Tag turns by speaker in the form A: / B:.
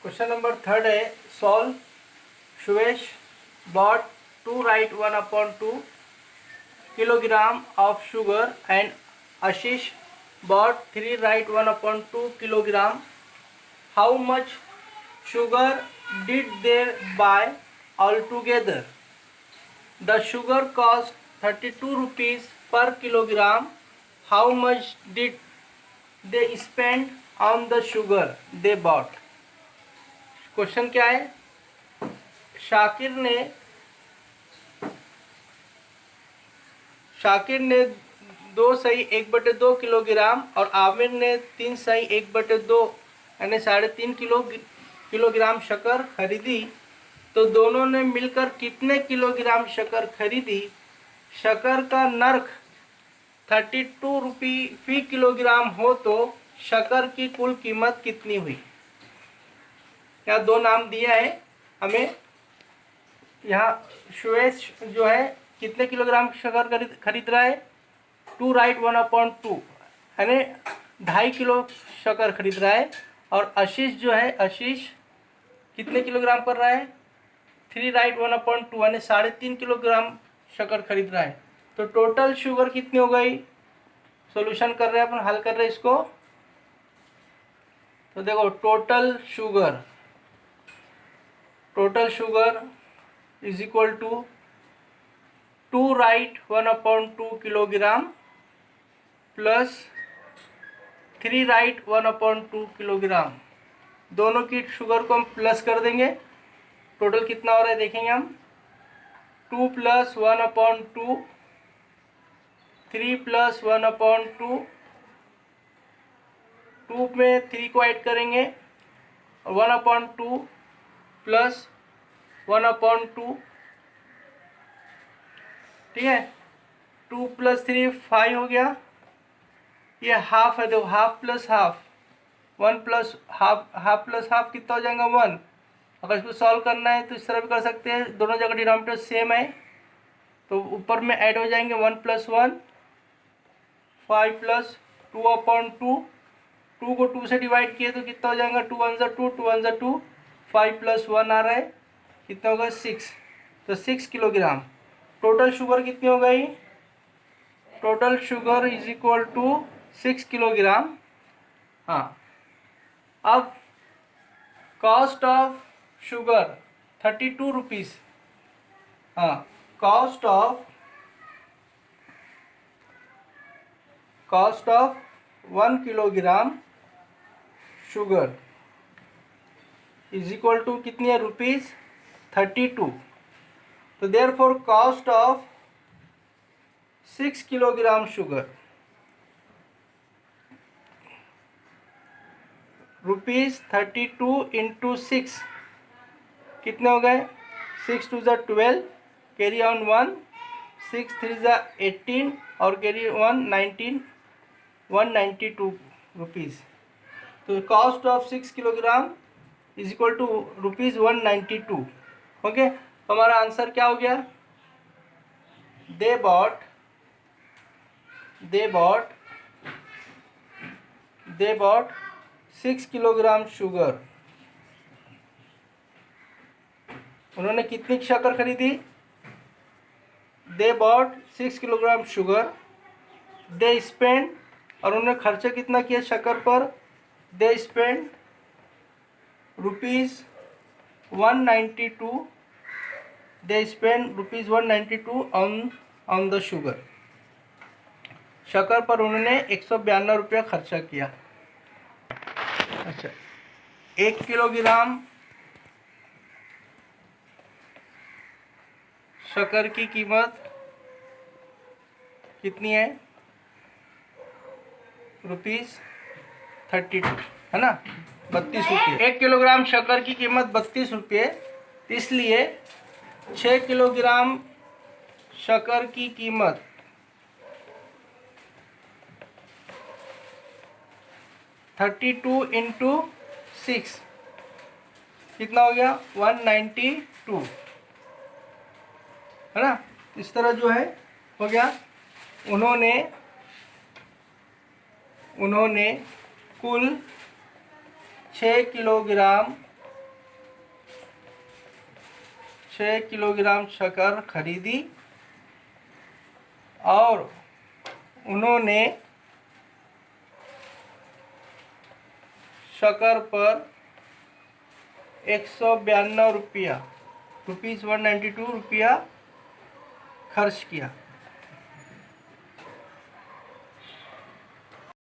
A: Question number 3 है solve. Suvesh bought 2 right 1/2 kilogram of sugar and Ashish bought 3 right 1/2 kilogram. How much sugar did they buy altogether? The sugar cost 32 rupees per kilogram. How much did they spend on the sugar they bought? Question क्या है? शाकिर ने 2/1/2 kilogram और आमिर ने 3/1/2 यानी 3.5 kilogram शक्कर खरीदी। तो दोनों ने मिलकर कितने किलोग्राम शक्कर खरीदी? शक्कर का नर्क 32 रुपये फी किलोग्राम हो तो शक्कर की कुल कीमत कितनी हुई? यहाँ दो नाम दिया है हमें। यहाँ सुवेश जो है कितने किलोग्राम शक्कर खरीद रहा है? 2 right 1/2 यानी 2.5 किलो शक्कर खरीद रहा है। और आशीष जो है, आशीष कितने किलोग्राम कर रहा है? 3 right 1/2 यानी 3.5 किलोग्राम शक्कर खरीद रहा है। तो टोटल शुगर कितनी हो गई? सॉल्यूशन कर रहे हैं अपन, हल कर रहे हैं इसको। तो देखो total sugar is equal to 2 right 1/2 kilogram plus 3 right 1/2 kilogram. दोनों की शुगर को हम प्लस कर देंगे। टोटल कितना हो रहा है देखेंगे हम। 2 + 1/2, 3 + 1/2, 2 में 3 को ऐड करेंगे और 1/2 प्लस 1/2, ठीक है। 2 + 3 5 हो गया। ये हाफ है, देखो half plus half, 1 + half plus half कितना हो जाएगा? 1। अगर इसको सॉल्व करना है तो इस तरह भी कर सकते हैं, दोनों जगह डिनोमिनेटर सेम है तो ऊपर में ऐड हो जाएंगे 1 + 1, 5 + 2/2। 2 को 2 से डिवाइड किए तो कितना हो जाएगा? 2 × 2, 2 × 2, 5 + 1 आ रहा है, कितना होगा? 6। तो 6 किलोग्राम। टोटल शुगर कितनी हो गई? Total sugar is equal to 6 kilogram. हाँ, अब कॉस्ट ऑफ शुगर 32 रुपीज़। हाँ, cost of 1 kilogram sugar is equal to कितनी है? ₹32। तो therefore cost of 6 kilogram sugar ₹32 × 6 कितने हो गए? 6 2 = 12, कैरी ऑन 1, 6 3 = 18 और कैरी ऑन 19, 192 रुपीज़। तो cost of 6 kilogram is equal to ₹192। Okay, तो हमारा आंसर क्या हो गया? They bought 6 kilogram sugar. उन्होंने कितनी शक्कर खरीदी? They bought 6 kilogram sugar. They spend, और उन्होंने खर्चा कितना किया शक्कर पर? They spend ₹192। They spend ₹192 on the sugar. शक्कर पर उन्होंने 192 रुपया खर्चा किया। अच्छा, 1 किलोग्राम शक्कर की कीमत कितनी है? ₹32 है ना, 32 रुपये। 1 किलोग्राम शक्कर की कीमत 32 रुपये, इसलिए 6 किलोग्राम शक्कर की कीमत 32 × 6 कितना हो गया? 192 है ना। इस तरह जो है हो गया। उन्होंने कुल 6 किलोग्राम 6 किलोग्राम शक्कर खरीदी और उन्होंने शक्कर पर 192 रुपया ₹192 खर्च किया।